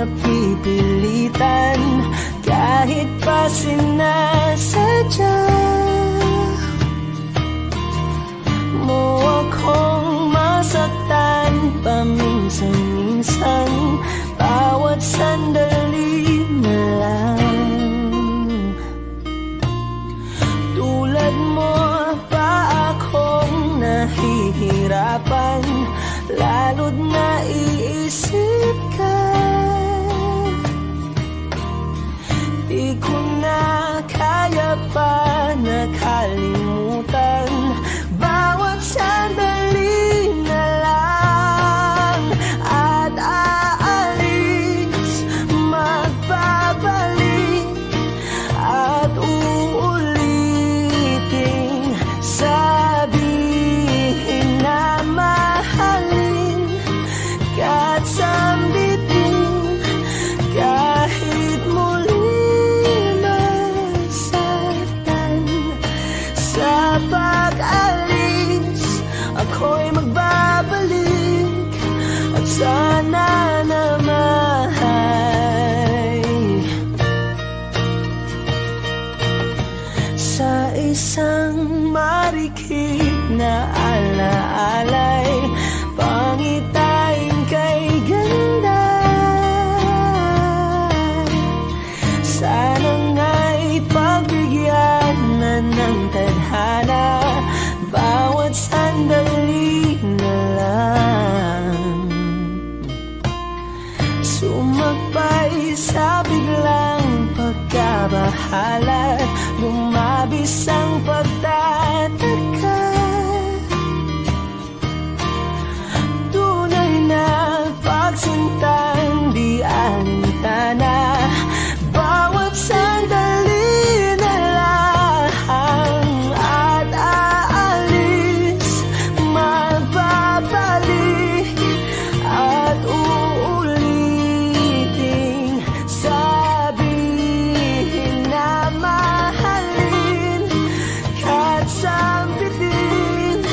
napipilitan, kahit pa sinasadya mo akong masaktan paminsan-minsan, bawat sandali na lang. Tulad mo pa akong nahihirapan, lalo't naiisip ka. Di ko na kaya pa nakalimutan, bawat sandali na lang. At aalis, magbabalik, at uulitin, sabihin na mahalin ka't sambitin, kahit muli masaktan. Sa pag-alis, ako'y magbabalik, at sana naman sa isang marikit na alaalay, pangitain kay ganda. Sana nga'y pagbigyan na ng tadhana, bawat sandali na lang. Sumakbay sa biglang pagkabahala, lumabis ang pagtataka. Tunay na pagsintang di alintana, bawat sandali na lang. At aalis, magbabalik, at uulitin, sabihin na mahalin ka't sambitin,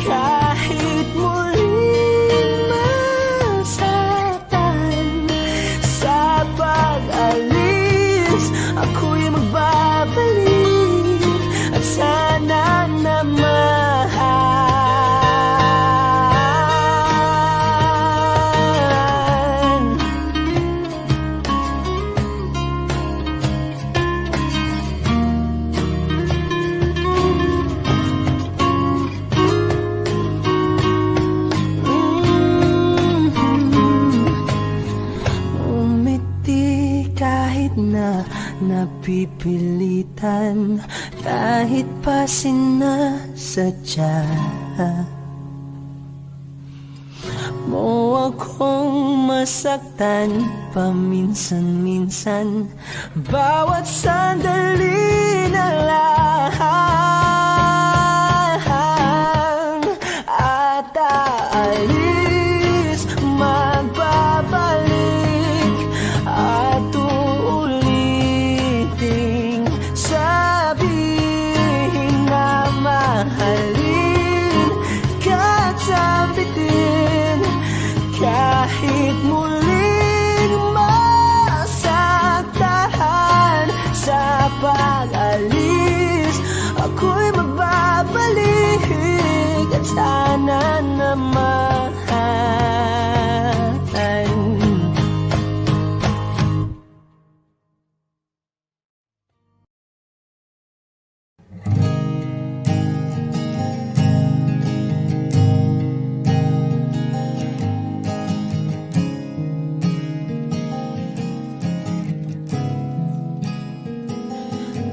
kahit muling masaktan. Sa pag-alis, ako'y magbabalik, at sana naman umiti kahit na napipilitan, kahit pa sinasadya mo akong masaktan paminsan-minsan, bawat sandali na lang. At aalis, magbabalik, at uulitin, sabihin na mahalin ka't sambitin, kahit muling masaktan. Sa pag-alis, ako'y magbabalik, at sana naman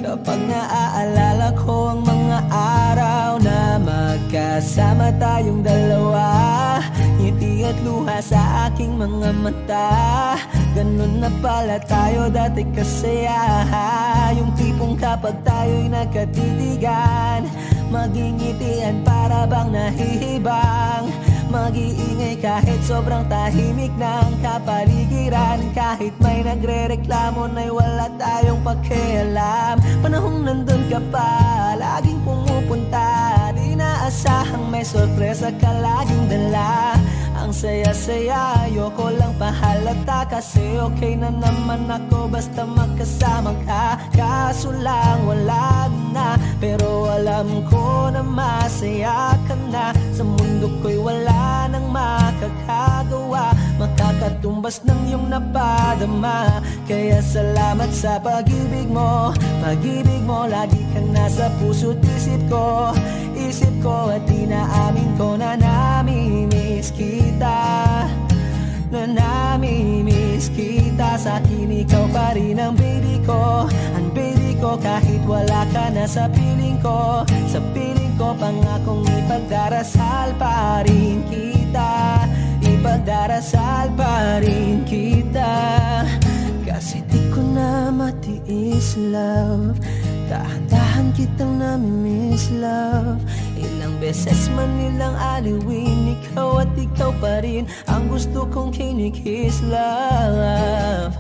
kapag naaalala ko ang mga araw na magkasama tayong dalawa, ngiti at luha sa aking mga mata. Ganun na pala tayo dati kasaya, yung tipong kapag tayo'y nagkatitigan, magingitian para bang nahihibang, mag-iingay kahit sobrang tahimik ng kapaligiran. Kahit may nagre-reklamo na'y wala tayong pakialam. Panahong nandun ka pa, laging pumupunta, di naasahang may sorpresa ka laging dala. Ang saya-saya. Ayoko lang pahalata kasi okay na naman ako basta magkasama ka. Kaso lang wala na, pero alam ko na masaya ka na. Sa mundo ko'y wala nang makakagawa, makakatumbas ng iyong napadama. Kaya salamat sa pag-ibig mo. Pag-ibig mo, lagi kang nasa puso't isip ko. Isip ko at inaamin ko na namimiss kita. Na namimiss kita. Sa akin ikaw pa rin ang baby ko. Ang baby ko kahit wala ka na sa piling ko. Sa piling ko pangakong ipagdarasal pa rin kita. Ipagdarasal pa rin kita. Kasi di ko na matiis love. Dahan-dahan kitang namimiss love. Ilang beses man nilang aliwin, ikaw at ikaw pa rin ang gusto kong kinikiss love.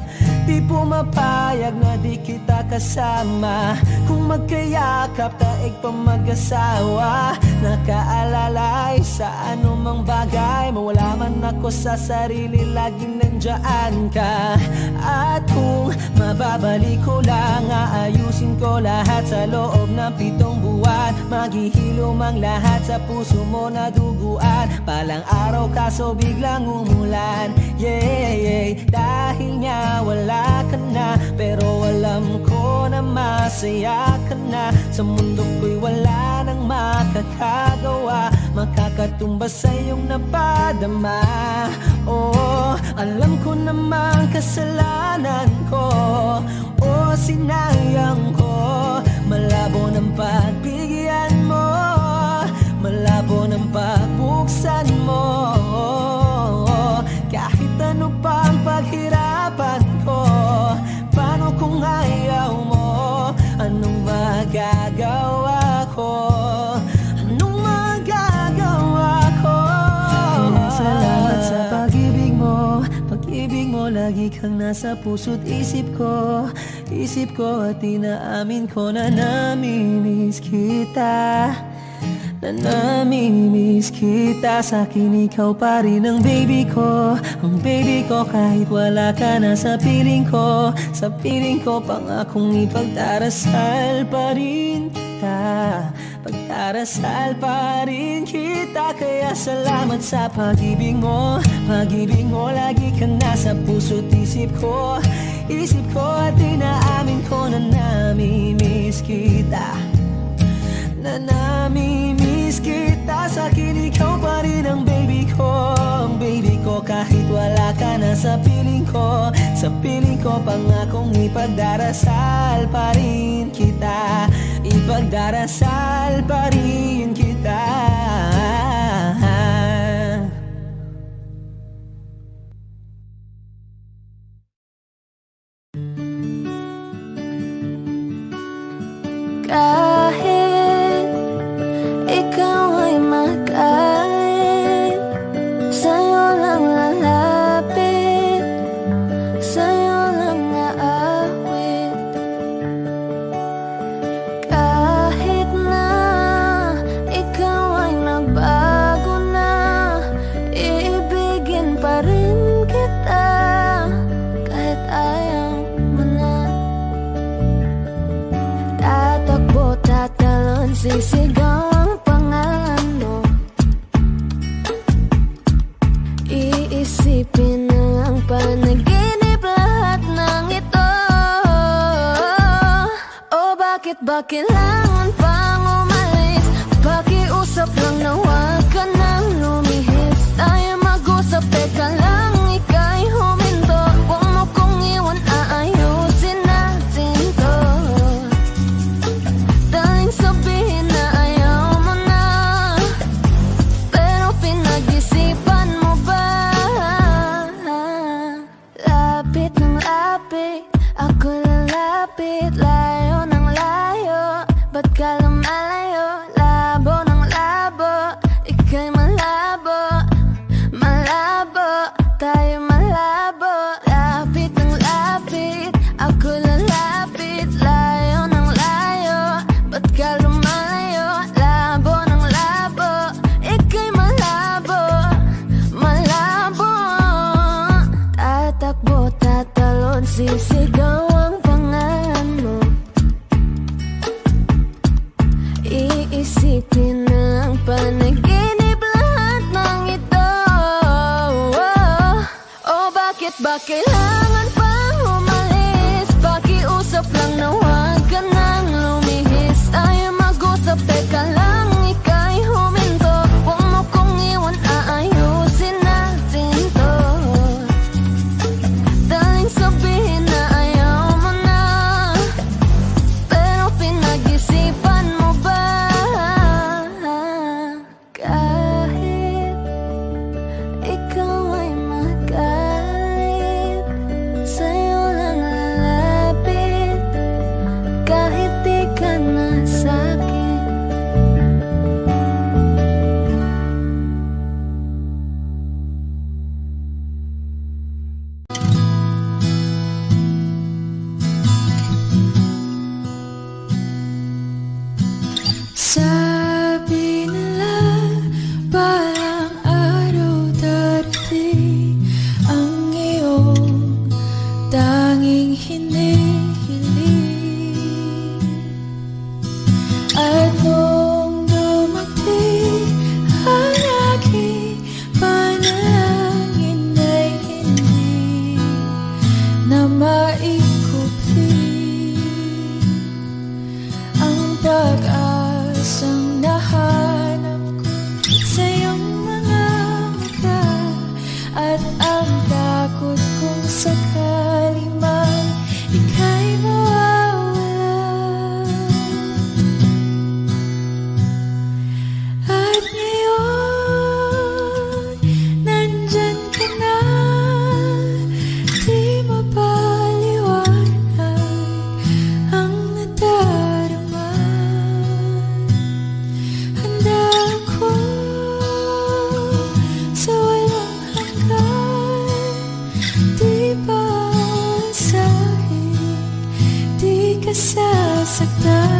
Di pumapayag na di kita kasama. Kung magkayakap taig pa mag-asawa. Nakaalalay sa anumang bagay. Mawala man ako sa sarili, laging nandiyan ka. At kung mababalik ko lang, aayusin ko lahat sa loob ng 7 buwan. Maghihilom ang lahat sa puso mo na duguan. Palang araw kaso biglang umulan. Yeah, dahil nga wala ka na, pero alam ko na masaya ka na. Sa mundo ko'y wala nang makakagawa, makakatumbas sa iyong napadama. Oh, alam ko naman kasalanan ko. Oh, sinayang ko. Malabo ng pagbigyan mo, malabo ng pagbuksan mo. Kahit ano pa ang paghirapan ko, paano kung ayaw mo? Anong magagawa ko? Anong magagawa ko? Salamat sa pag-ibig mo. Pag-ibig mo, lagi kang nasa puso't isip ko. Isip ko at inaamin ko na namimiss kita. Na namimiss kita. Sa akin ikaw pa rin ang baby ko. Ang baby ko kahit wala ka na sa piling ko. Sa piling ko pangakong ipagdarasal pa rin kita. Pagdarasal pa rin kita. Kaya salamat sa pag-ibig mo. Pag-ibig mo, lagi kang nasa puso't isip ko. Isip ko at inaamin ko na namimiss kita. Na namimiss kita. Sa akin ikaw pa rin ang baby ko. Ang baby ko kahit wala ka na sa piling ko. Sa piling ko pangakong ipagdarasal pa rin kita. Ipagdarasal pa rin kita. Kahit ikaw ay magkait, sa'yo lang lalapit, sa'yo lang aawit. Kahit na ikaw ay nagbago na, iibigin pa rin kita. Kahit ayaw mo na, tatakbo, tatalon, sisigaw ang pangalan mo. Iisipin na lang panaginip lahat ng ito. Oh, bakit ba kailangan pang umalis? Pakiusap lang na huwag ka nang lumihis. Tayo mag-usap, teka lang, ika'y huminto. Huwag mo kong iwan, aayusin natin to. Daling sabihin na ayaw mo na, pero pinag-isipan mo ba? Lapit ng lapit, ako lalapit. Layo ng layo, ba't ka lumalayo? Labo ng labo, ika'y malabo, malabo. Sabi nila parang araw darating ang iyong tanging hinihiling. At nung dumating ang aking panalangin ay hindi na maikupli ang pag-asang nahanap ko sa iyong mga mata, at ang takot kong sakali man ika'y mawawala. At ngayon, nandyan ka na, di mapaliwanag ang nadarama. Handa ako sa walang hanggan, di pa asahin, di ka sasaktan.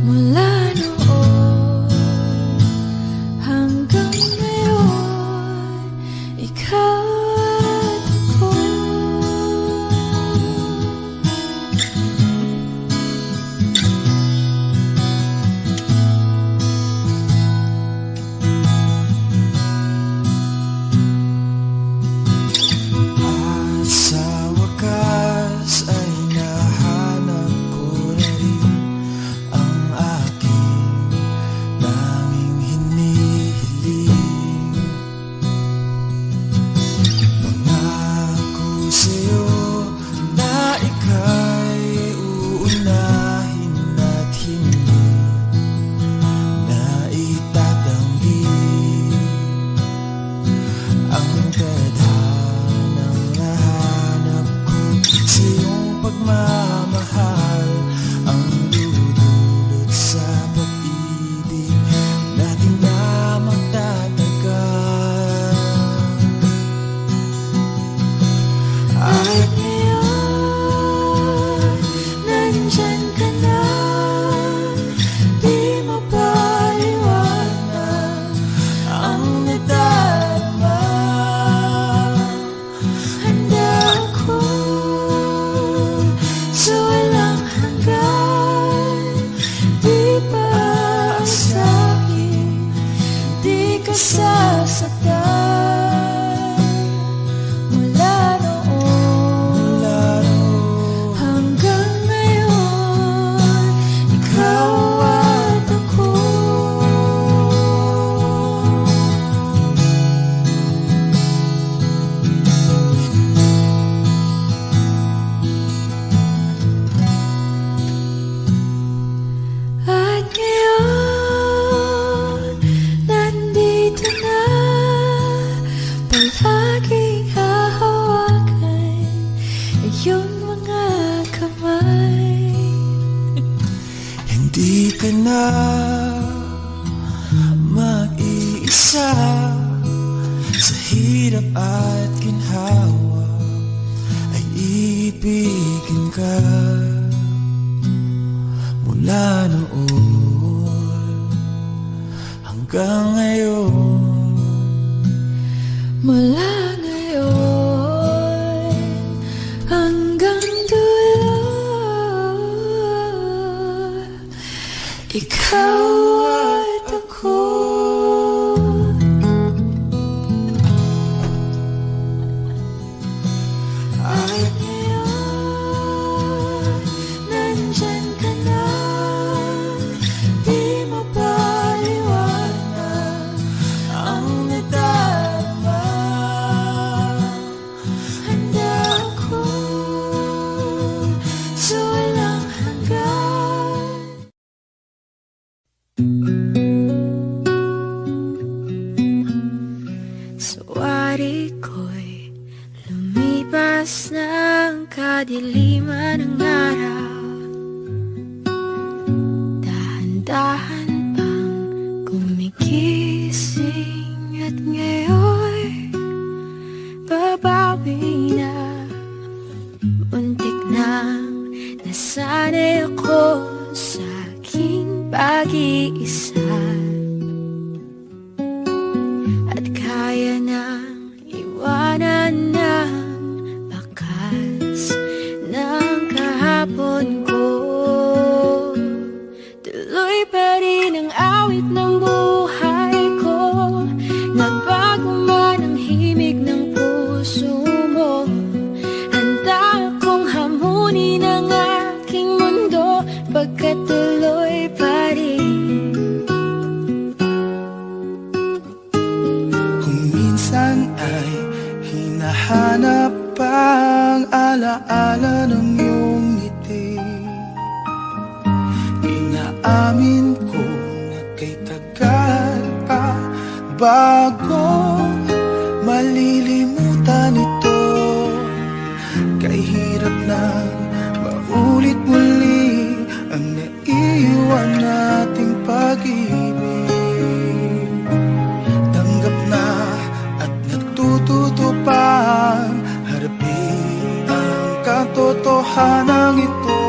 Mula noon hanggang ngayon, ikaw at ako. Sa wakas ay nahanap ko na rin ang aking tanging hinihiling. Pangako sa'yo na ika'y uunahin at hindi na itatanggi ang tadhanang nahanap ko sa iyong pagmamahal, ang dudulot sa pag-ibig natin na magtatagal. At ngayon, nandyan ka na, di mapaliwanag ang nadarama. Handa ako sa walang hanggan, di pa asahin, di ka sasaktan. Mula noon hanggang ngayon, ikaw at ako. At ngayon, nandito na, palaging hahawakan iyong mga kamay. Hindi ka na mag-iisa sa hirap at ginhawa, ay ibigin ka. Mula noon hanggang ngayon, Mula ngayon hanggang dulo, ikaw at ako. At ngayon, nandyan ka na, di mapaliwanag ang nadarama. Handa ako sa walang hanggan. Suwari ko'y lumipas ng kadiliman ng araw, dahan-dahan pang gumigising, at ngayon babawi na. Muntik nang nasanay ako sa aking pag-iisa at kaya nang iwanan ng bakas ng kahapon ko. Tuloy pa rin ang awit ng buhay ko, nagbago man ang himig ng puso mo. Handa akong hamunin ang aking mundo, pagkat tuloy pa rin. Kung minsan ay hinahanap ang alaala ng iyong ngiti, inaamin ko na kay tagal pa bago malilimutan ito. Kay hirap nang maulit muli ang naiwan nating pag-ibig. Tanggap na at natututo pang harapin ang katotohanan ito.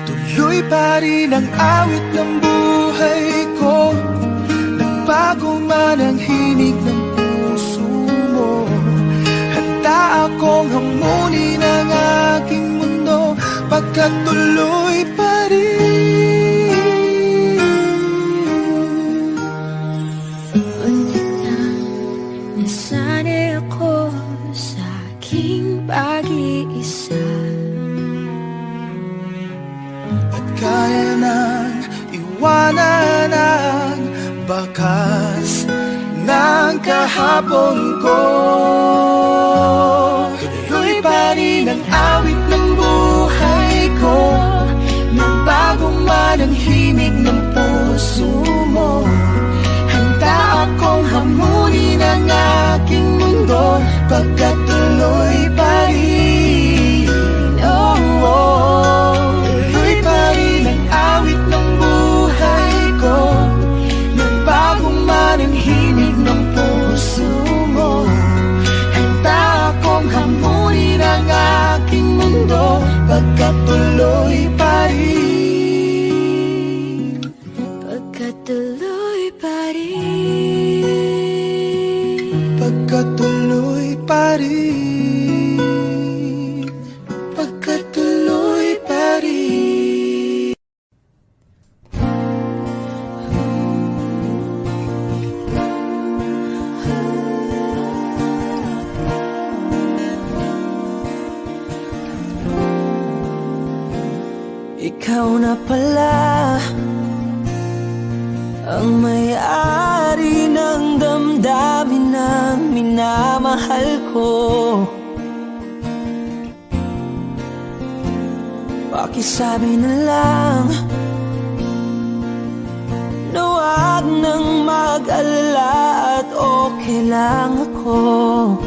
Tuloy pa rin ang awit ng buhay ko, nagbago man ang himig ng puso mo. Handa akong hamunin ang aking mundo, pagkat tuloy pa rin. Unti nang nasanay ako sa aking pag-iisa At kaya nang iwanan ang bakas ng kahapon ko. Tuloy pa rin ang awit ng buhay ko, nagbago man ang himig ng puso mo. Handa akong hamunin ang aking mundo, pagkat tuloy pa rin. Oh, oh. Tuloy pa rin ang awit ng buhay ko, nagbago man ang himig ng puso mo. Handa akong hamunin ang aking mundo, pagkat tuloy pa rin. pagkat tuloy pa rin. Pagkat tuloy pa rin. Pagkat tuloy pa rin. Ikaw na pala ang may-ari ng damdamin na minamahal ko. Pakisabi na lang na wag nang mag-alala at okay lang ako.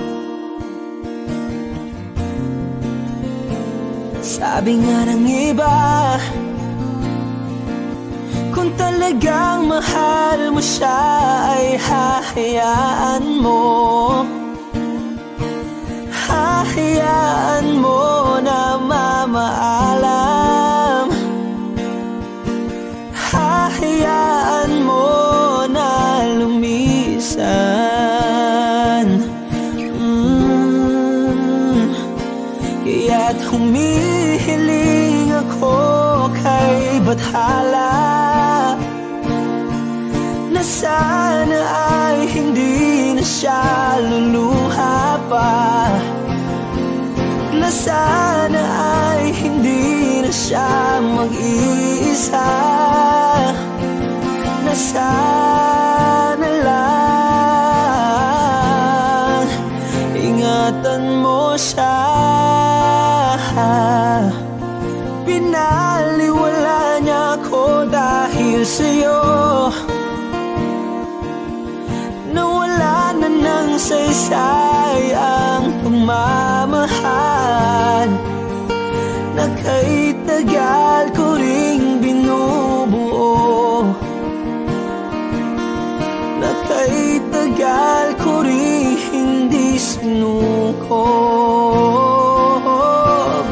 Sabi nga ng iba, kung talagang mahal mo siya ay hahayaan mo. Hahayaan mo na mamaalam. Hahayaan mo na lumisan. Kaya't humihiling ako kay Bathala na sana ay hindi na siya luluha pa, na sana ay hindi na siya mag-iisa, na sana lang ingatan mo siya. Pinaliwala niya ako dahil sa'yo, nawala na ng saysay ang pagmamahal na kay tagal ko ring binubuo, na kay tagal ko ring hindi sinuko.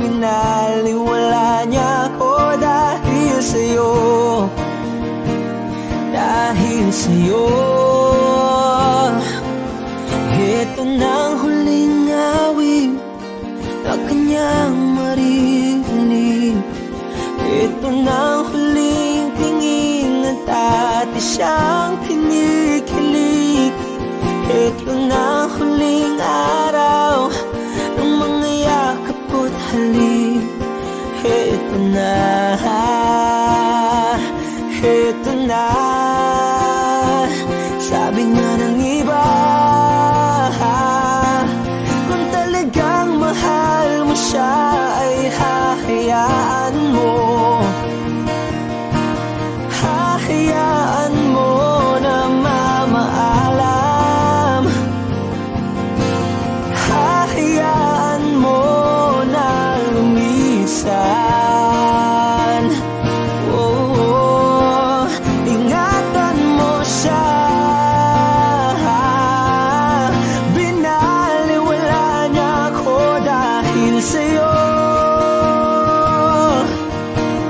Binaliwala niya ako dahil sa'yo. nang marinig. Ito na ang huling tingin at dati siyang kinikilig. Ito na ang huling araw ng mga yakap ko't halik. Ito na, ito na. Sabi nga ng iba, kung talagang mahal mo siya ay hahayaan mo. Hahayaan mo na mamaalam. Hahayaan mo na lumisan. Oh, ingatan mo siya. Binaliwala niya ako dahil sa'yo.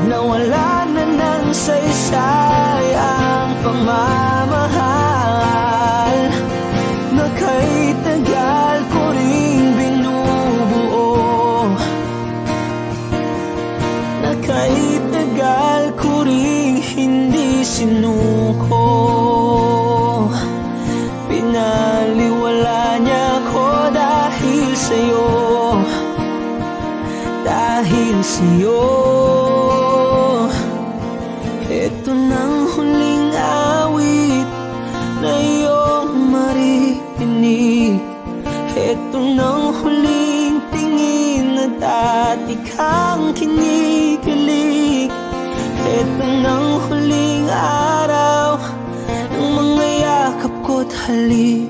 Nawala na ng saysay ang pagmamahal na kay tagal ko ring binubuo. Na kay tagal ko ring hindi sinuko. Pinaliwala niya ako dahil sa'yo. Dahil sa'yo. Ito nang huling awit na iyong maririnig. Ito nang huling tingin na dati kang kinikilig. Ito nang huling araw ng mga yakap ko't halik.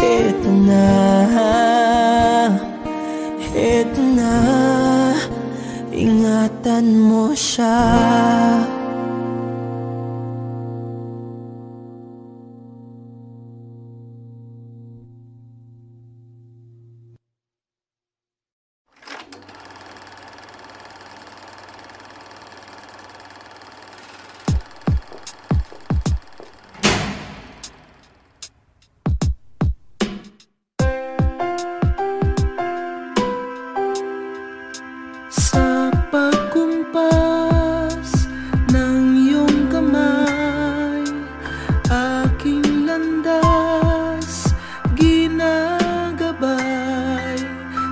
Ito na, ito na. Ingatan mo siya. Sa pagkumpas ng iyong kamay, aking landas ginagabay.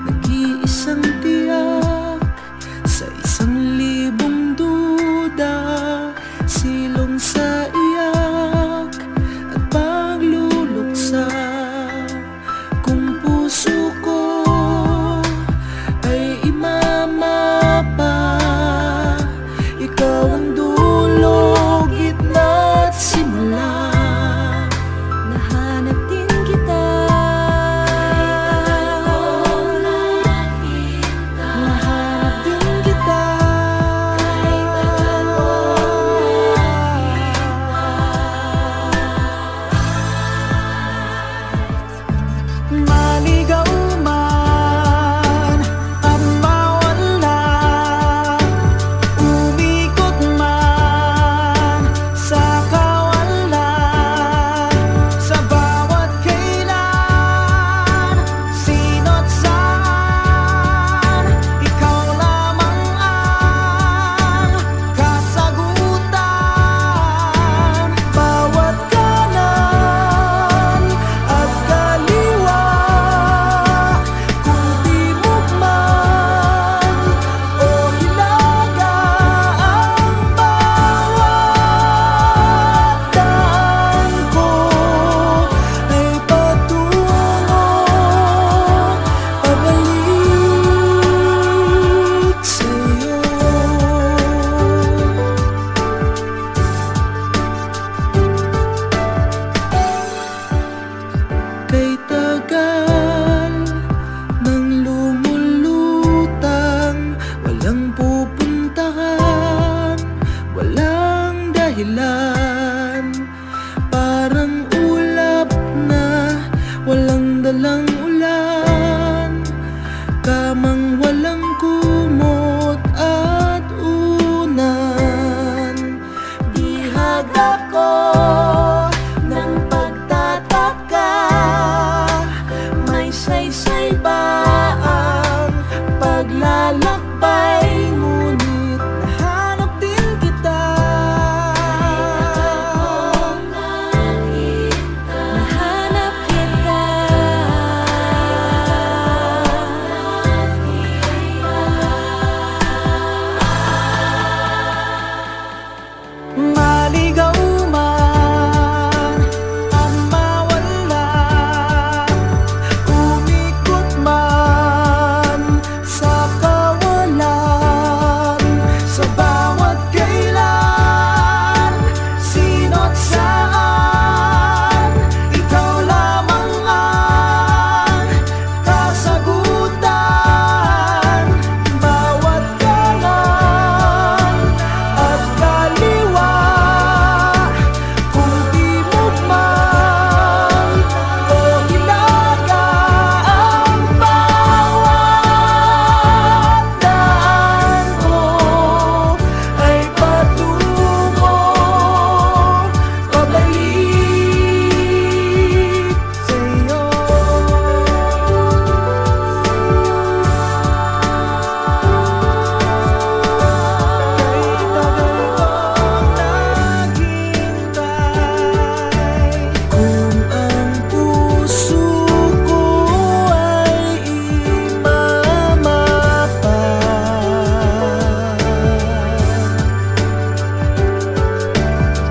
Nag-iisang tiyak sa 1,000 duda, silong sa iyak at pagluluksa. Kung puso ko ay imamahal naglalakbay, ngunit nahanap din kita. Nahanap kita. Maligaw man ang mawala, umikot man sa kawalan, sa bawat kailan, sino't saan, ikaw lamang ang kasagutan. Bawat kanan at kaliwa, kung timog man o hilaga, ang bawat daan ko ay patungo pabalik sa'yo. Kay tagal kong naghintay, kung ang puso ko ay imamapay,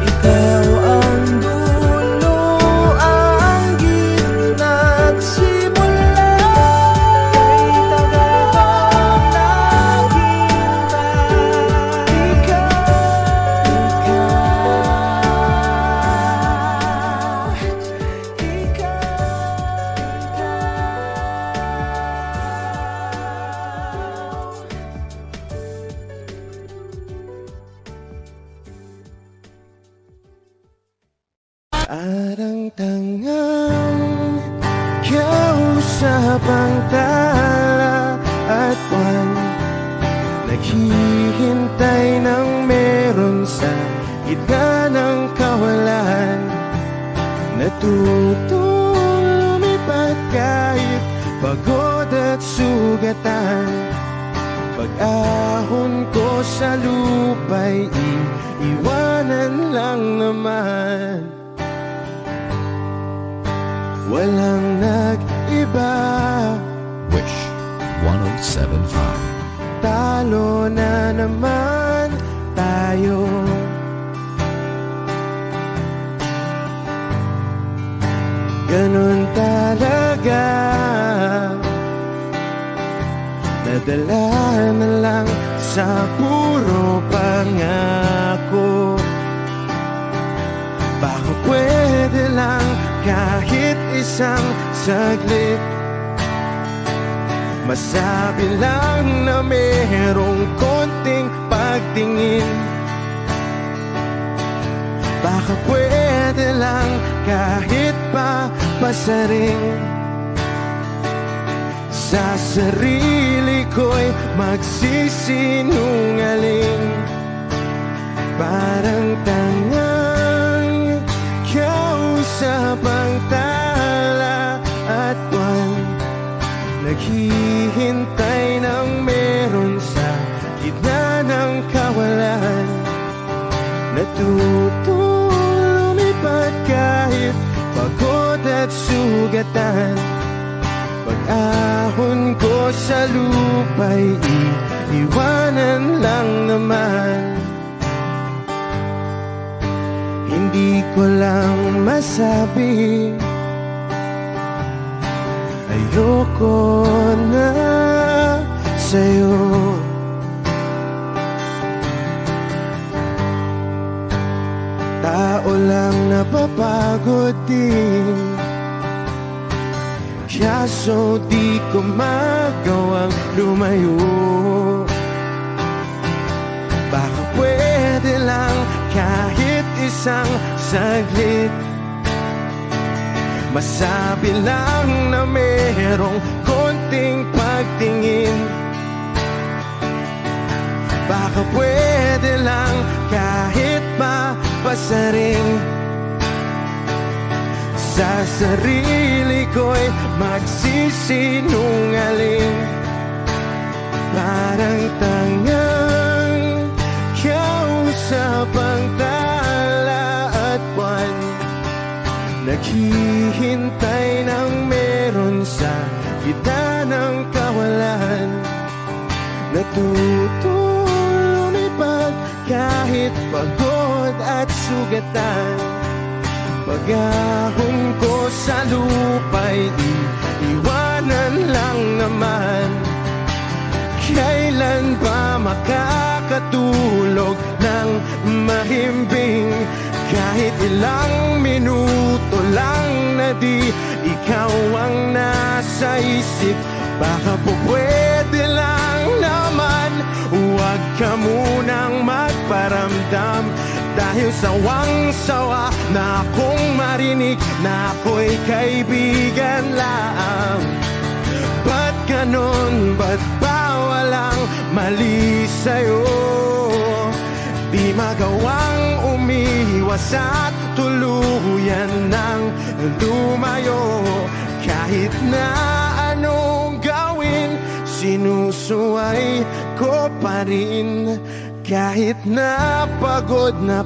ikaw ang dulo, ang gitna't simula. Kay tagal kong naghintay, arang tangang kausap ang tala at buwan, naghihintay ng meron sa gitna ng kawalan. Natutong lumipat kahit pagod at sugatan. Pag-ahon ko sa lupa'y iiwanan lang naman. Walang nag-iba, Wish 1075. talo na naman tayo. Ganun talaga, nadala na lang sa puro pangako. Baka pwede lang kahit isang saglit, masabi lang na merong konting pagtingin. Baka pwede lang kahit pa pasaring, sa sarili ko'y magsisinungaling. Parang tangang kausap ang tala at buwan, naghihintay ng meron sa gitna ng kawalan. Natutong lumipat kahit pagod at sugatan. Pag-ahon ko sa lupa'y iiwanan lang naman. Hindi ko lang masabi, ayoko na sa'yo. Tao lang napapagod din, kaso di ko magawang lumayo. Baka pwede lang kahit isang saglit, masabi lang na merong konting pagtingin. Baka pwede lang kahit pa pasaring, sa sarili ko'y magsisinungaling. naghihintay ng meron sa gitna ng kawalan. Natutong lumipad kahit pagod at sugatan. Pag-ahon ko sa lupa'y iiwanan lang naman. Kailan ba makakatulog ng mahimbing? Kahit ilang minuto lang na di ikaw ang nasa isip. Baka po pwede lang naman, huwag ka munang magparamdam. Dahil sawang-sawa na akong marinig na ako'y kaibigan lang. Ba't ganon? Ba't ba walang mali sa'yo? Di magawang umiwas at tuluyan ng lumayo. Kahit na anong gawin, sinusuway ko pa rin. Kahit na pagod na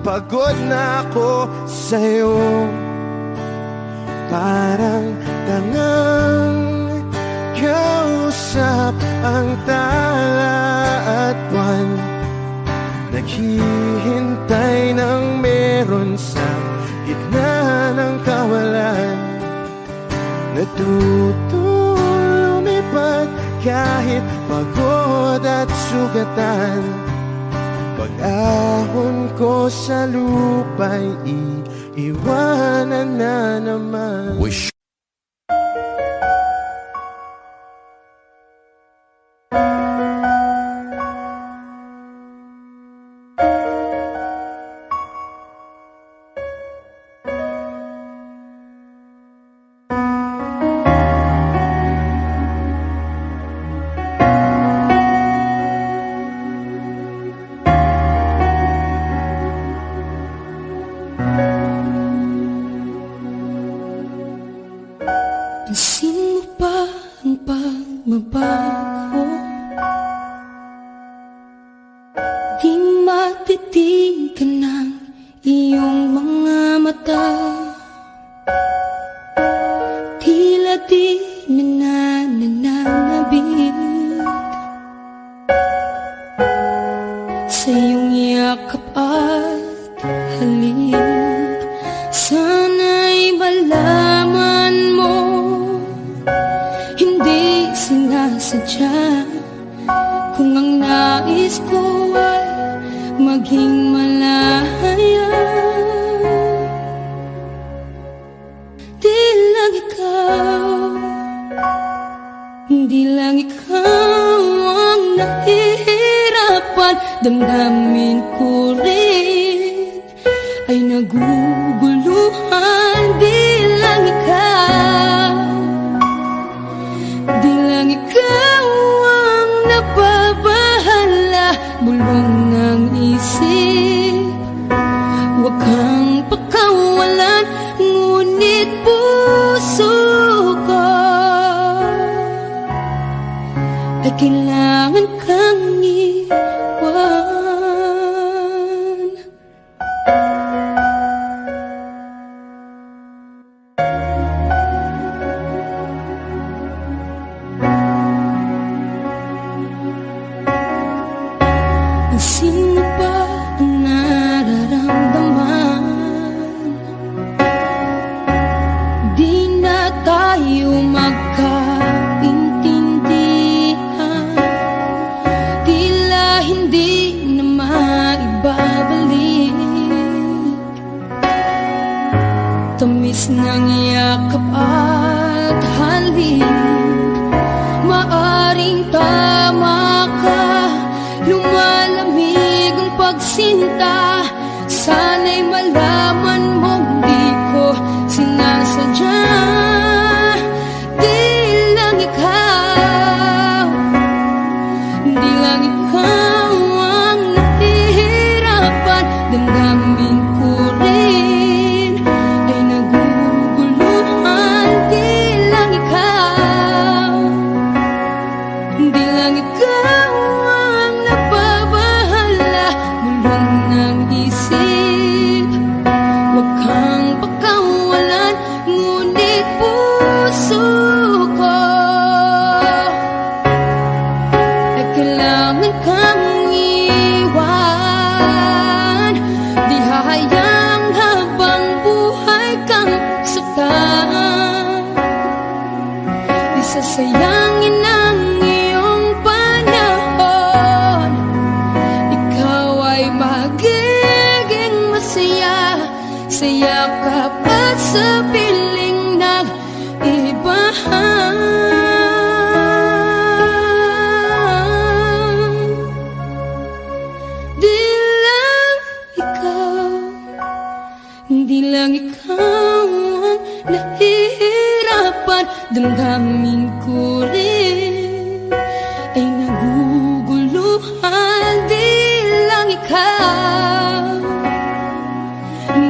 ako sa'yo. Parang tangang kausap ang tala at buwan. Naghihintay ng meron sa gitna ng kawalan. Natutong lumipad kahit pagod at sugatan. Pag-ahon ko sa lupa'y iiwanan na naman. Wish. Pansin mo ba ang pagbabago? Di matitigan ng iyong mga mata. Tila di na nananabik sa iyong yakap at halik. Sana'y malaman mo, hindi sinasadya. Kung ang nais ko ay maging malaya, di lang ikaw ang nahihirapan. Damdamin ko rin ay naguguluhan. Di lang ikaw ang nababahala. Bulong ng isip, huwag kang pakawalan. Ngunit puso ko ay kailangan kang iwan. Pansin mo ba ang nararamdaman? Di na tayo magkaintindihan. Tila hindi na maibabalik tamis ng yakap at halik. Maaring tama ka, lumalamig ang pagsinta. Sana'y malaman mong di ko sinasadya. Di lang ikaw ang nahihirapan. Damdamin ko rin ay naguguluhan. Di lang ikaw ang nababahala. Bulong ng isip, huwag kang pakawalan. Ngunit kang iwan. Di hahayang habang buhay kang saktan. Di sasayangin ang iyong panahon. Ikaw ay magiging masaya sa yakap at sa piling ng ibahan. Di lang ikaw ang nahihirapan. Damdamin ko rin ay naguguluhan. Di lang ikaw,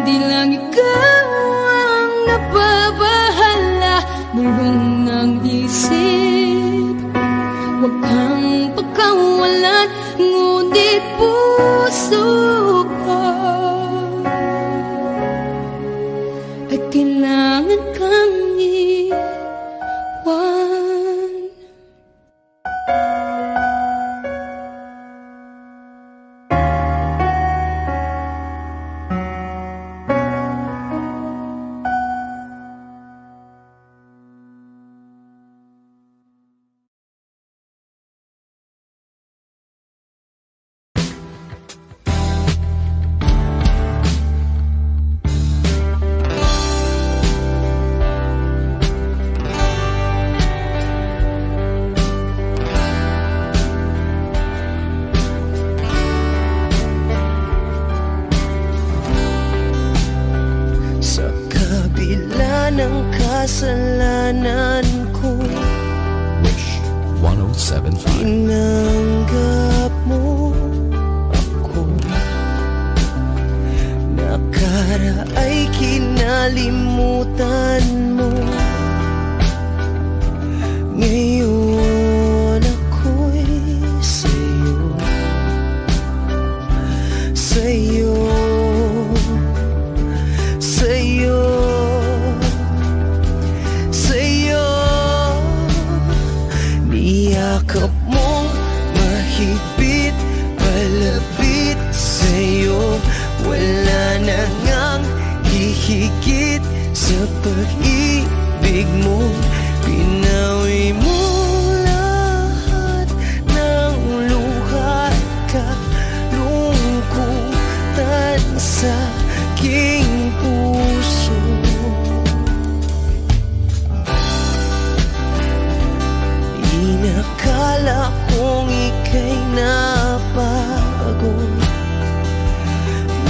di lang ikaw ang nababahala. Bulong ng isip, huwag kang pagkawalan. Ngunit puso ko ay kailangan kang iwan. Kasalanan ko, Wish 107.5. tinanggap mo ako. Nakaraay kinalimutan mo. Ngayon ako'y sa'yo, sa'yo, sa'yo, sa'yo. Niyakap mong mahigpit, palapit sa'yo. Wala na ngang hihigit sa pag-ibig mo. Pinawi mo lahat ng luha at kalungkutan sa aking puso. Inakala kong ika'y nabago,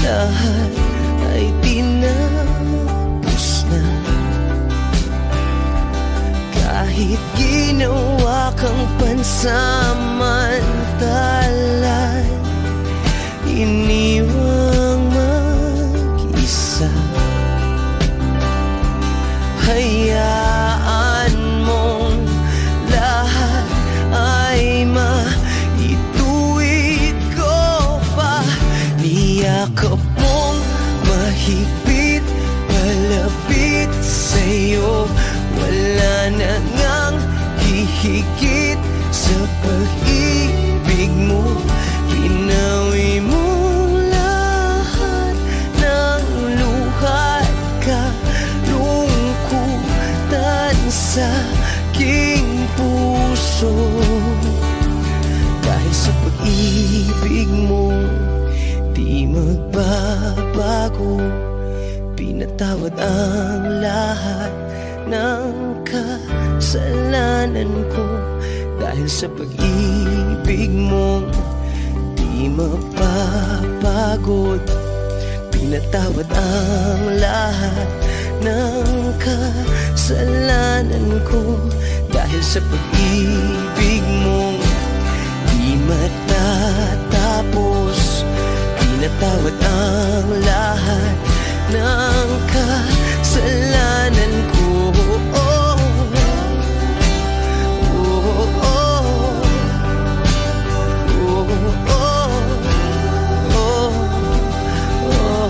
lahat ay tinapos na. Kahit ginawa kang pansamantalan, iniwang mag-isa. Hayaan mong lahat ay maituwid ko pa. Niyakap mong mahigpit, palapit sa'yo. Wala na ngang hihigit sa pag-ibig mo. Pinawi mo lahat ng luha at kalungkutan sa aking puso. Dahil sa pag-ibig mo, di magbabago. Pinatawad ang lahat ng kasalanan ko. Dahil sa pag-ibig mo, di mapapagod. Pinatawad ang lahat ng kasalanan ko. Dahil sa pag-ibig mo, di matatapos. Pinatawad ang lahat ng kasalanan ko. Oh, oh, oh, oh, oh, oh, oh.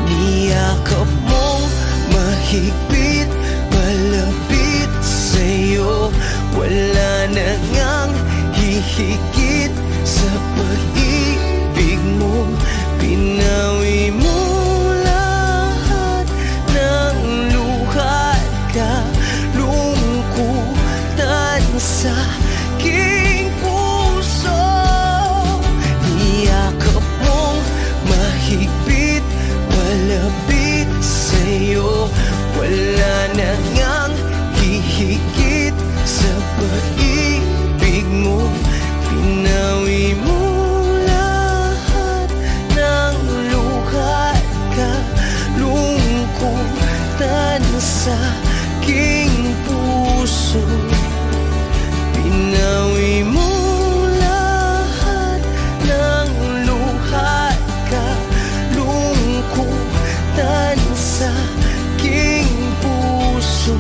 Niyakap mong mahigpit, palapit sa'yo. Wala na ngang higit sa pag-ibig mo. Pinawi mo lahat ng luha at kalungkutan sa aking puso. Niyakap mong mahigpit, palapit sa'yo. Wala na ngang hihigit sa pag-ibig mo. Pinawi mo lahat ng luha at kalungkutan sa aking puso. Pinawi mo lahat ng luha at kalungkutan sa aking puso.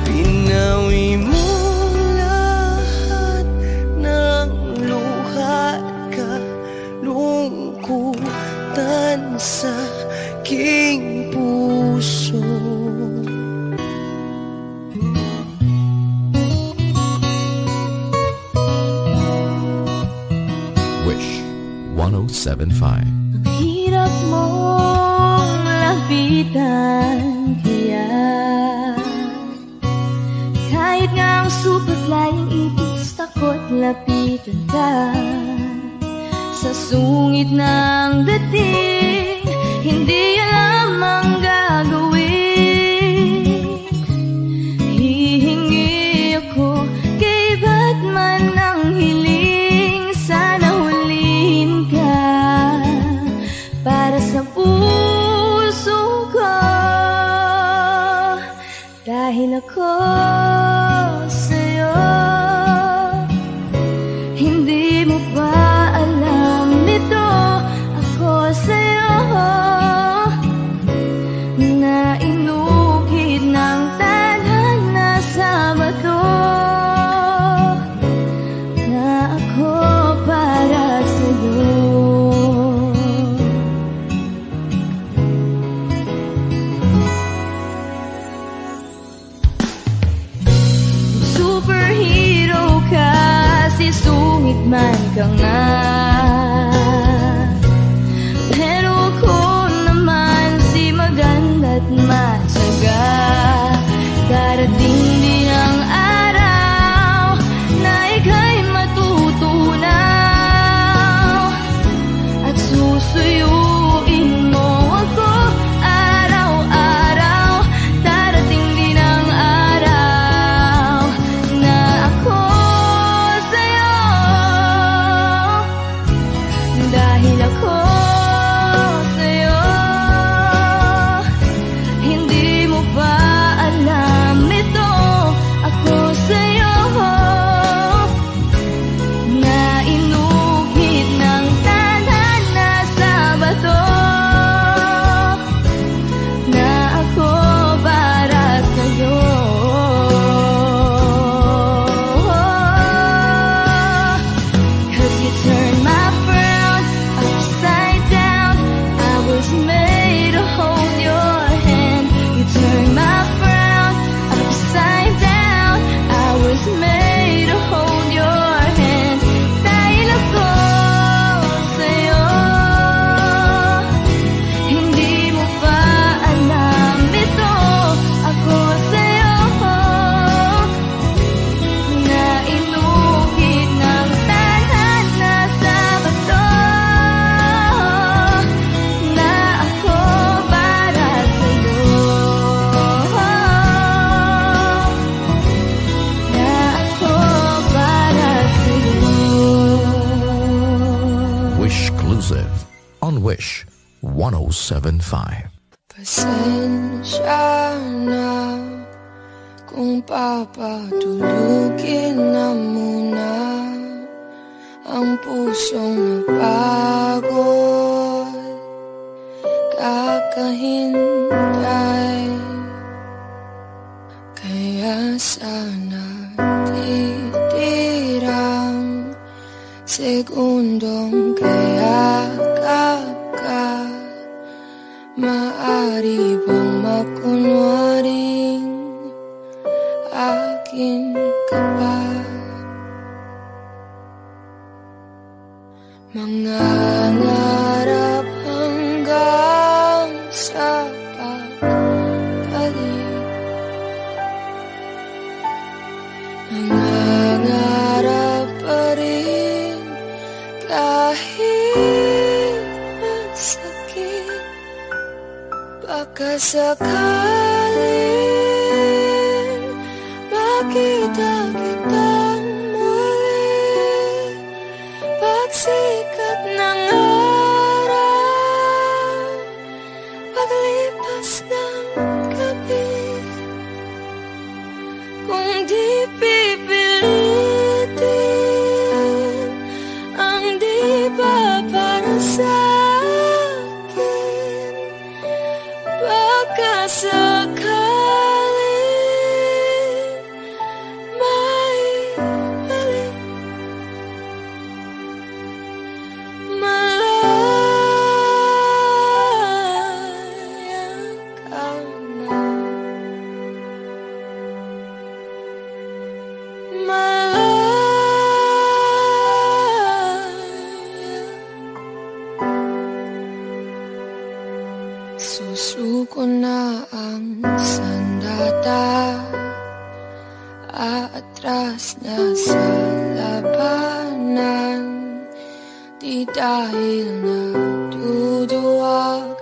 Pinawi mo lahat ng luha at kalungkutan sa aking puso. Wish 1075. Hirap mong lapitan, kaya kahit nga ang super-flying ibis, takot lapitan ka. Sa sungit ng dating, hindi alam ang gagawin. Hihingi ako kay Batman ng hiling, sana hulihin ka para sa puso ko. Dahil ako sa'yo, hindi mo ba alam ito? Ako sa'yo na inukit ng tadhana sa bato, na ako para sa'yo. Superhero ka, si sungit man ka nga, pero ako naman si maganda't matyaga. Darating din ang araw na ika'y matutunaw at susuyuin mo ako araw-araw. Darating din ang araw na ako sa'yo, dahil ako sa'yo. Hindi mo ba alam ito? Ako sa'yo na inukit ng tadhana sa bato, na ako para sa'yo. 'Cause you turned my frown upside down. I was made to hold your hand. You turned my frown upside down. I was made to hold your hand. Dahil ako sa'yo, hindi mo ba alam ito? Ako sa'yo na inukit ng tadhana sa bato, na ako para sa'yo, na ako para sa'yo. Wish Exclusive on Wish 1075. Pasensya na kung papatulugin na muna ang pusong napagod, kakahintay. Kaya sana titirang segundong kayakap ka. Maari bang makunwaring akin ka pa? Mangangarap hanggang sa pagbalik. Nangangarap pa rin kahit masakit. Baka sakaling makita kitang muli. Pagsikat ng araw, paglipas ng gabi. Kung di pipilitin ang di ba para sa akin, baka sakaling may balik. Malaya ka na. Susuko na ang sandata, aatras na sa labanan. Di dahil naduduwag,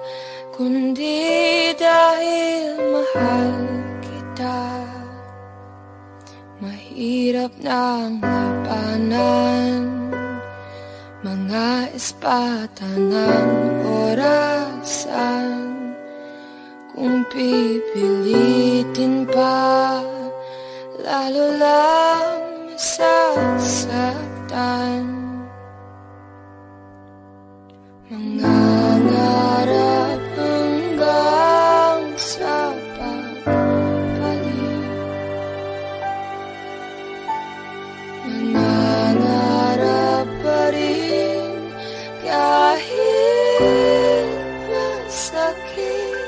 kundi dahil mahal kita. Mahirap ng labanan, mga espata ng orasan. Kung pipilitin pa, lalo lang masasaktan. Mangangarap hanggang sa pagbalik. Nangangarap pa rin kahit masakit.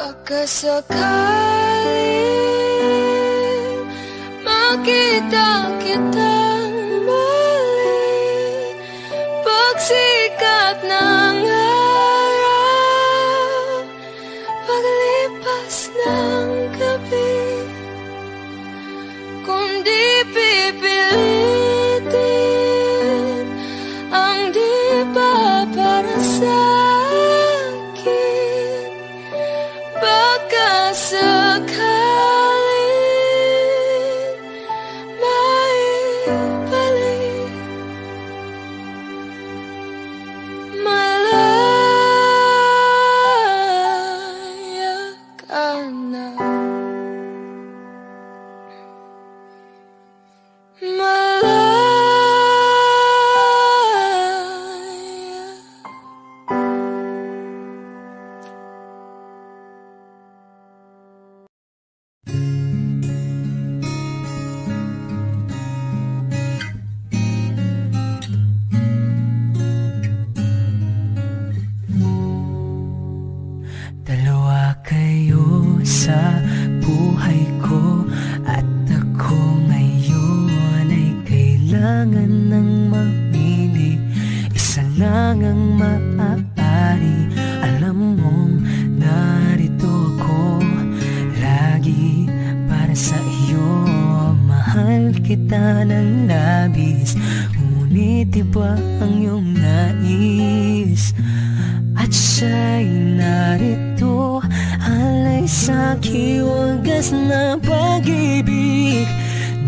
Baka sakaling makita kitang muli. Pagsikat ng araw, paglipas ng gabi. Kung di pipilitin ang di ba para sa akin, baka sakaling may balik. Malaya ka na. Dalawa kayo sa buhay ko, at ako ngayon ay kailangan ng mamili. Isa lang ang maaari, alam mong narito ako lagi para sa iyo. Mahal kita ng labis, ngunit iba ang iyong nais. At siya'y narito, alay sa'ki wagas na pag-ibig.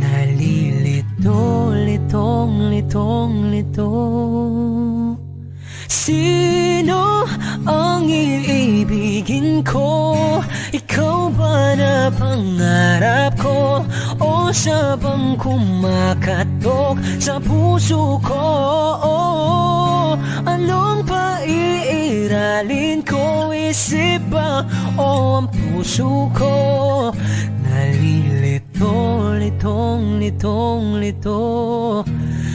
Nalilito, litong, litong, lito. Sino ang iibigin ko? Ikaw ba na pangarap ko? O siya bang kumakatok sa puso ko? Anong paiiralin ko? Isip ba o ang puso ko? Nalilito, litong, litong, lito.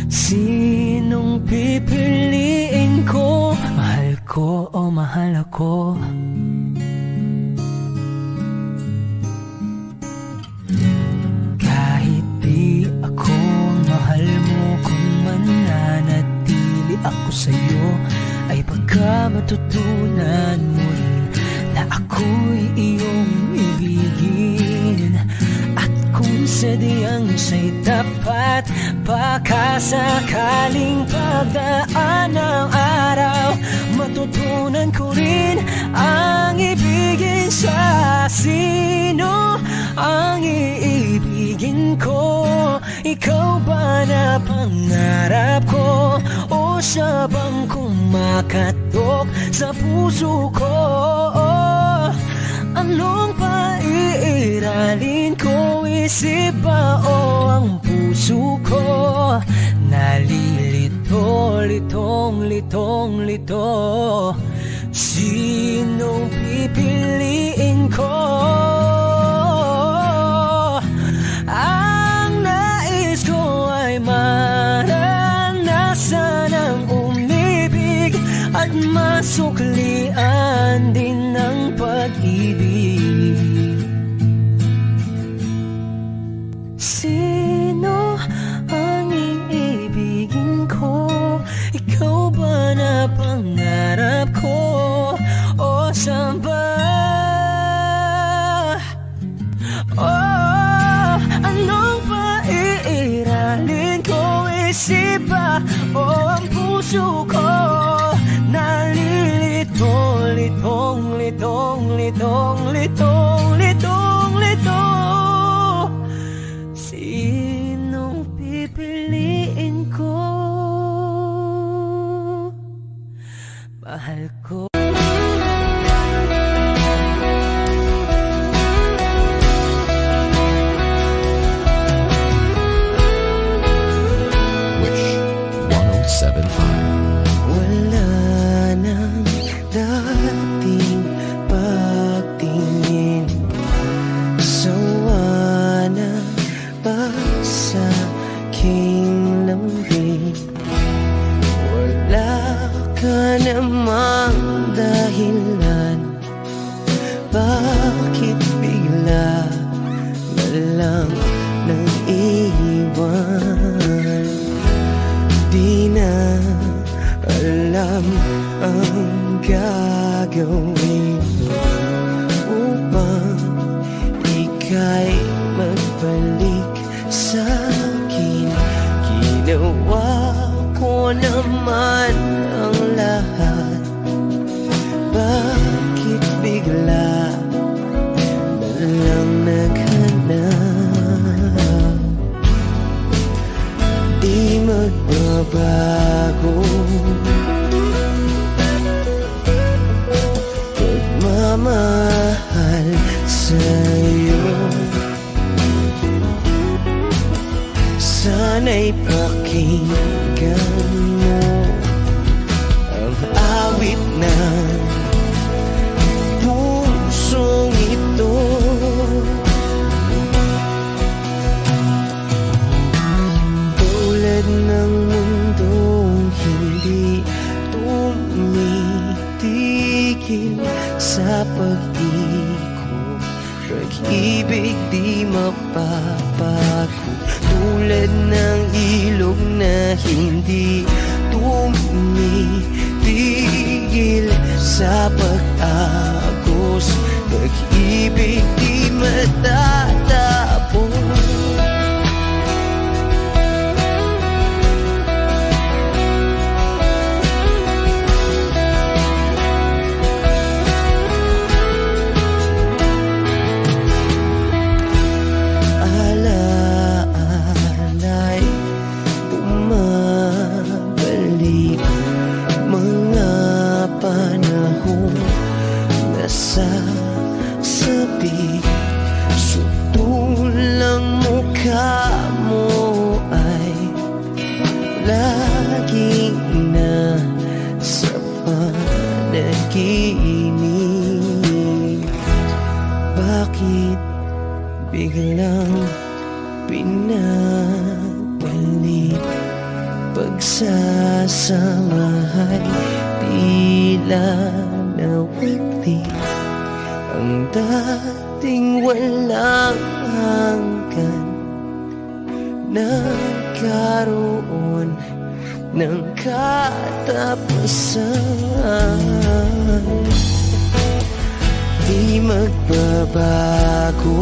Sinong pipiliin ko? Mahal ko o mahal ako? Kahit di ako mahal mo, kung mananatili ba matutunan mo rin na ako'y iyong ibigin? At kung sadyang siya'y tapat, baka sakaling pagdaan ng araw, matutunan ko rin ang ibigin siya. Sino ang iibigin ko? Ikaw ba na pangarap ko? O siya bang kumakatok sa puso ko? Anong paiiralin ko? Isip ba o ang puso ko? Nalilito, litong lito. Sinong pipiliin ko? Ang nais ko ay maranasan ang umibig at masuklian din ng pag-ibig. Sino ang iibigin ko? Ikaw ba na pangarap ko? O saan ba? Oh, anong paiiralin ko? Isip ba o ang puso ko? Nalilito, litong lito. Sinong pipiliin ko? Mahal ko. Wish 107.5. Wala nang dating pagtingin, sawa na ba sa aking lambing? Wala ka namang dahilan, bakit bigla na lang nang iwan? Di na alam ang gagawin upang ika'y magbalik sa akin. Ginawa ko naman ang lahat, bakit bigla na lang naghanap? Di magbabago pagmamahal sa'yo. Sana'y pakinggan mo ang awit ng pusong ito. Tulad ng mundong hindi tumitigil sa pag-ikot, pag-ibig di mapapago. Tulad ng ilog na hindi tumitigil sa pag-agos, pag-ibig di matatapos. Sabi, sutulang mukha mo ay laging nasa panaginip. Bakit biglang pinabalik? Pagsasamahay tila nawagli, ang dating walang hanggan. magkaroon ng katapusan. Di magbabago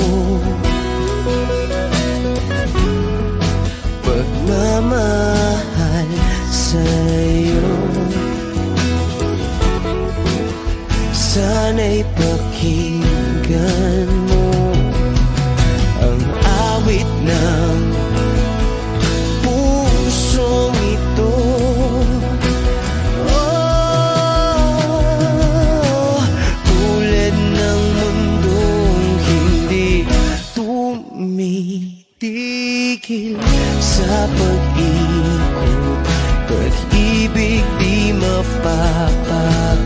pagmamahal sa'yo. Sana'y pakinggan mo ang awit ng pusong ito. Oh, tulad ng mundong hindi tumitigil sa pag-ikot, pag-ibig di mapapago.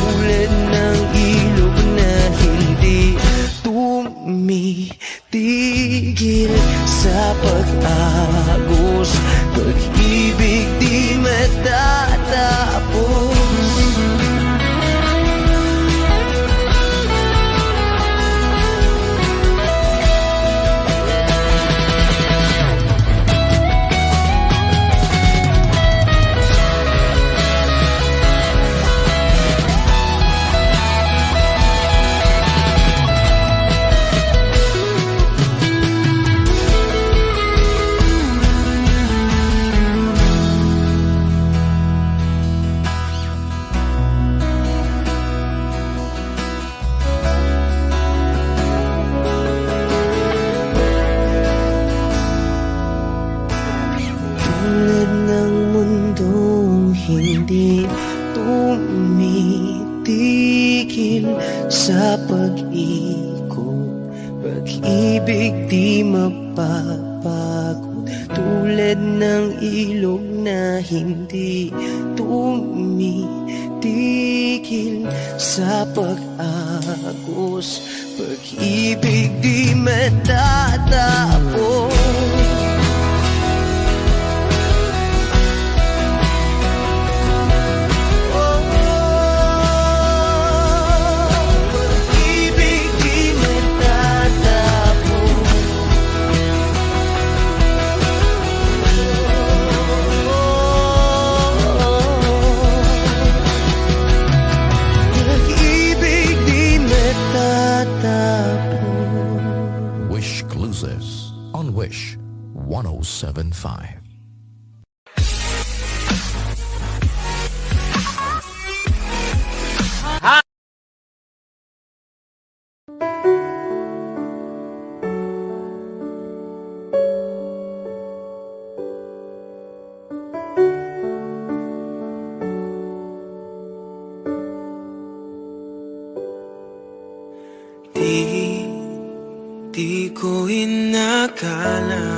Tulad ng ilog na hindi tumitigil sa pag-agos, pag-ibig di matatapos. Hindi tumitigil sa pag-ikot, pag-ibig di mapapagod. Tulad ng ilog na hindi tumitigil sa pag-agos, pag-ibig di matatapos. Wishclusives on Wish 107.5. Di ko inakala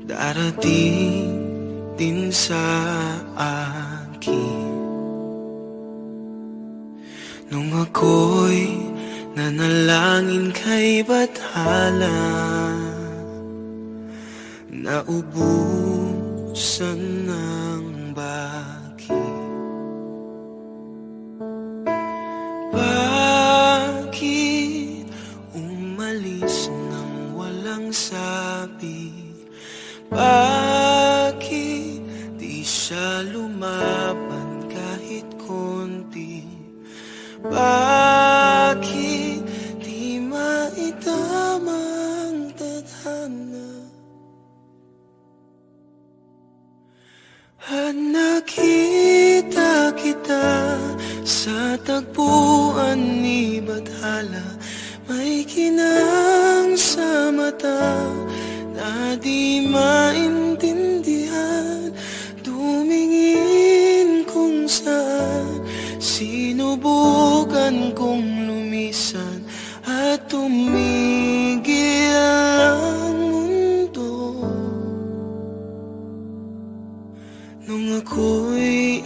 darating din sa akin nung ako'y nanalangin kay Bathala, naubusan ng baki. Sabi, bakit di siya lumaban kahit konti? Bakit di maitamang tadhana? At nakita kita sa tagpuan ni Bathala, may kinang sa mata na di maintindihan. Tumingin kung saan, sinubukan kong lumisan at tumigil ang mundo. Nung ako'y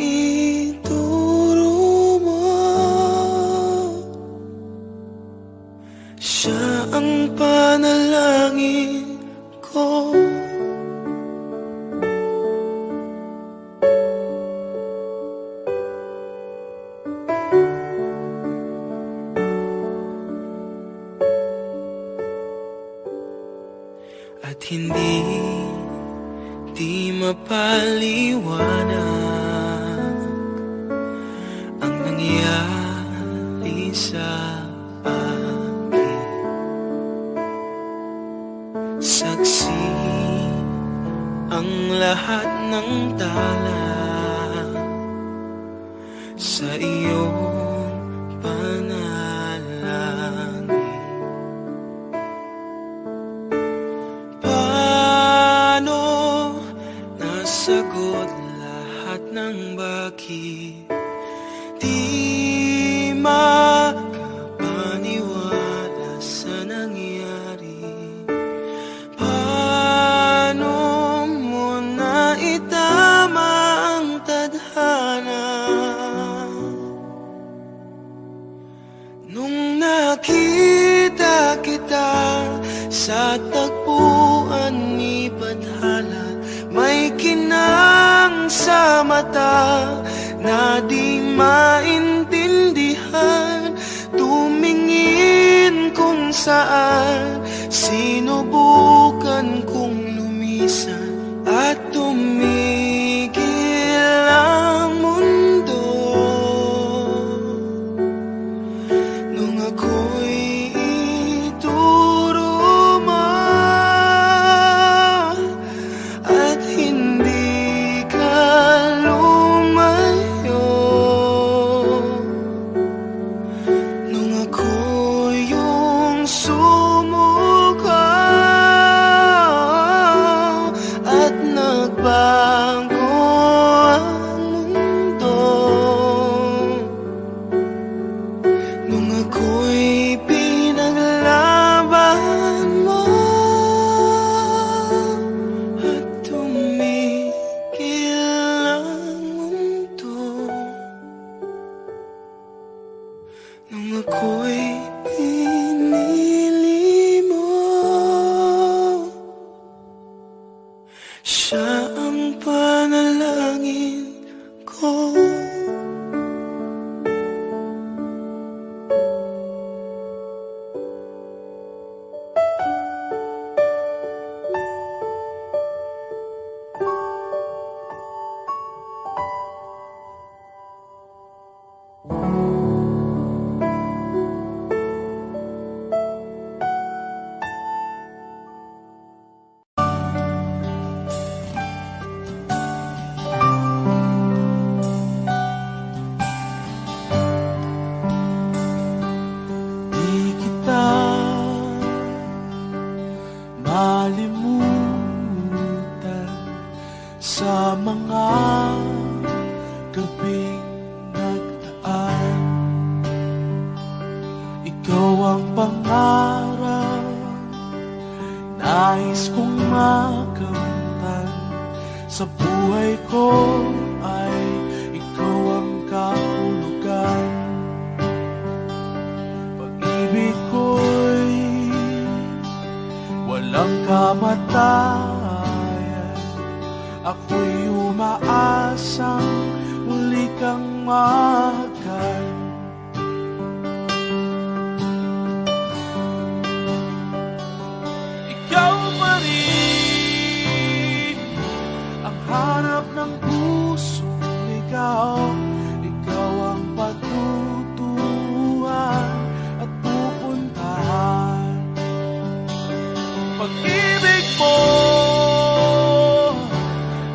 ituro mo, siya ang panalangin di mapaliwanag ang nangyari sa akin. Saksi ang lahat ng tala sa iyong panalangin. Paano nasagot lahat ng bakit di makapaniwala sa nangyari? Paano mo na itama ang tadhana nung nakita kita sa tagpuan ni Badhala? May kinang sa mata na di maintindihan, tumingin kung saan, sinubukan kong lumisan at tumigil ang mundo nung ako'y ituro mo at hindi ka lumayo, nung ako yung sumuko at nagbago ang mundo, nung ako'y pinaglaban mo at tumigil ang mundo, nung ako'y pinili mo. Siya ang panalangin ko. Di kita malimutan sa mga gabing nagdaan. Ikaw ang pangarap, nais kong makamtan. Sa buhay ko ay ikaw ang kahulugan. Pag-ibig ko'y walang kamatayan. Ako'y umaasang muli kang mahal. Ikaw pa rin ang hanap ng pusong ligaw. Ikaw ang patutuhan at pupuntahan. Pag-ibig mo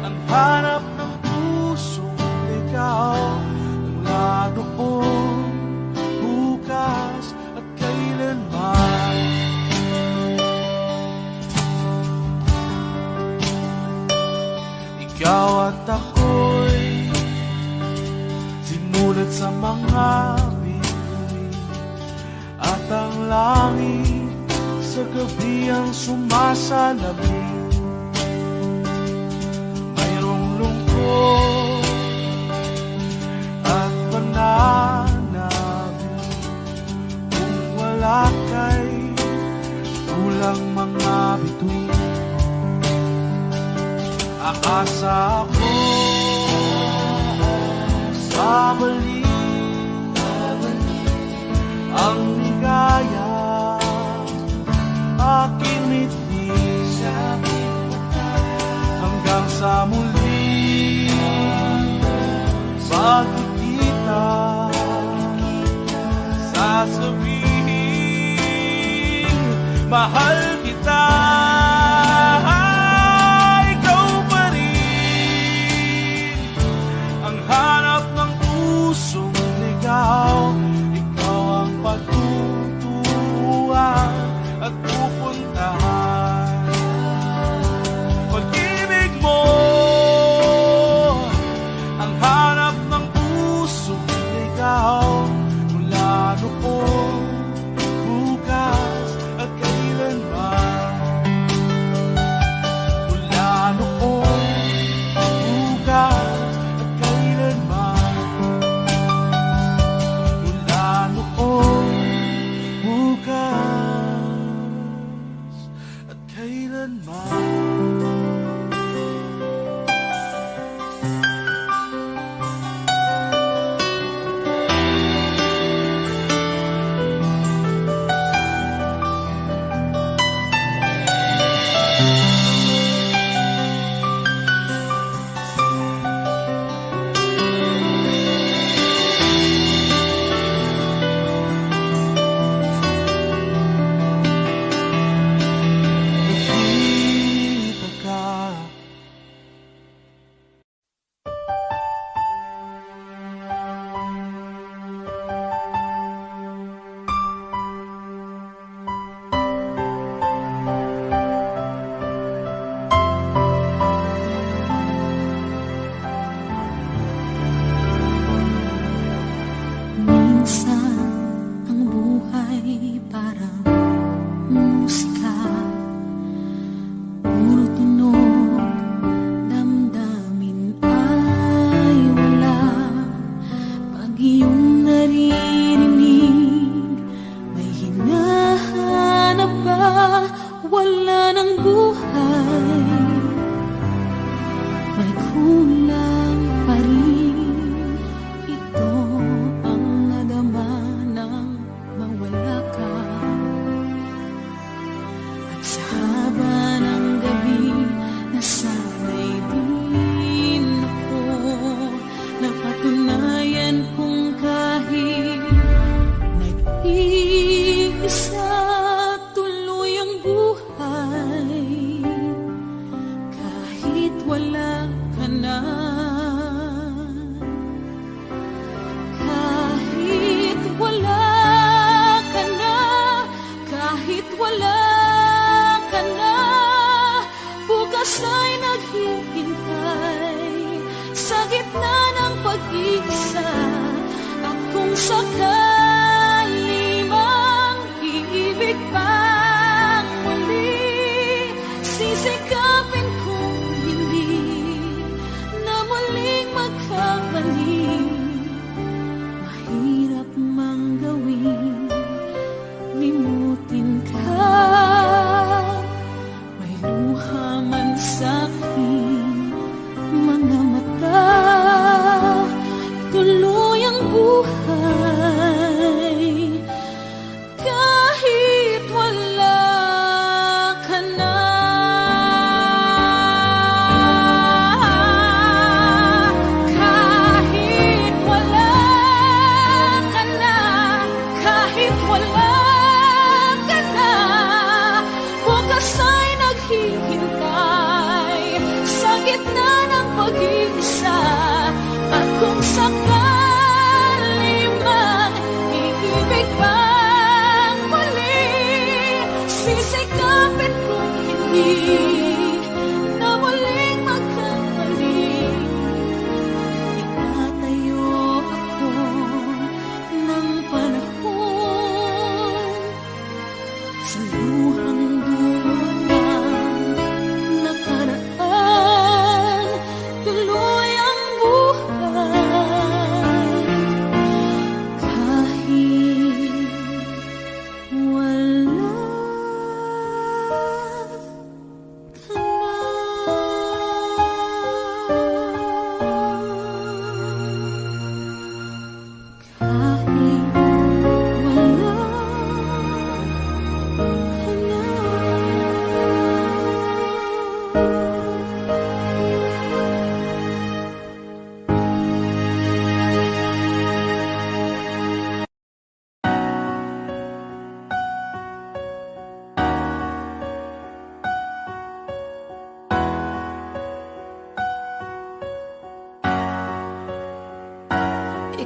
ang hanap ng pusong ligaw. Mula noon, bukas at kailanman. Ikaw at ako'y simulat sa mga bituin, at ang langit sa gabi ang sumasalamin. Mayroong lungkot at pananabik kung wala kay kulang mga bituin. Aasa ako sa balik ang ligaya, aking ngiti hanggang sa muli pagkikita, sasabihin mahal kita. Ikaw pa rin ang hanap ng pusong ligaw. Ikaw ang pagtuturuan at pupuntahan. Pag-ibig mo ang hanap ng pusong ligaw. Mula noon, bukas at kailanman. Mula noon, bukas at kailanman. Mula noon, bukas at kailanman. Tuloy ang buhay.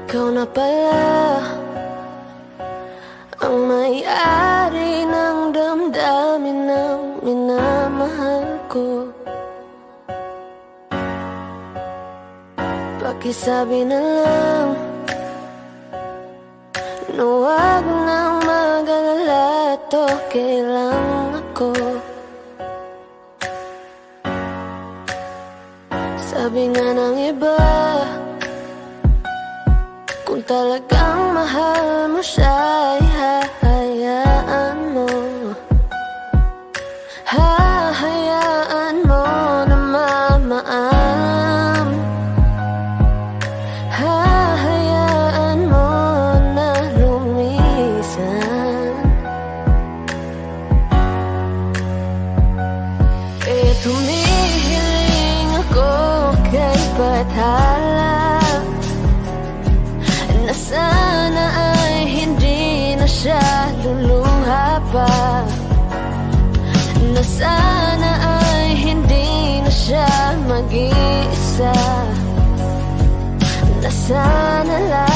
ikaw na pala ang may-ari ng damdamin ng minamahal ko. Pakisabi na lang na huwag nang mag-alala, at okay lang ako. Sabi nga ng iba, kung talagang mahal mo siya, ay hahayaan mo. Hahayaan mo na mamaam. Hahayaan mo na lumisan. Tumihiling ako kay Bathala na sana ay hindi na siya luluha pa, na sana ay hindi na siya mag-iisa, na sana lang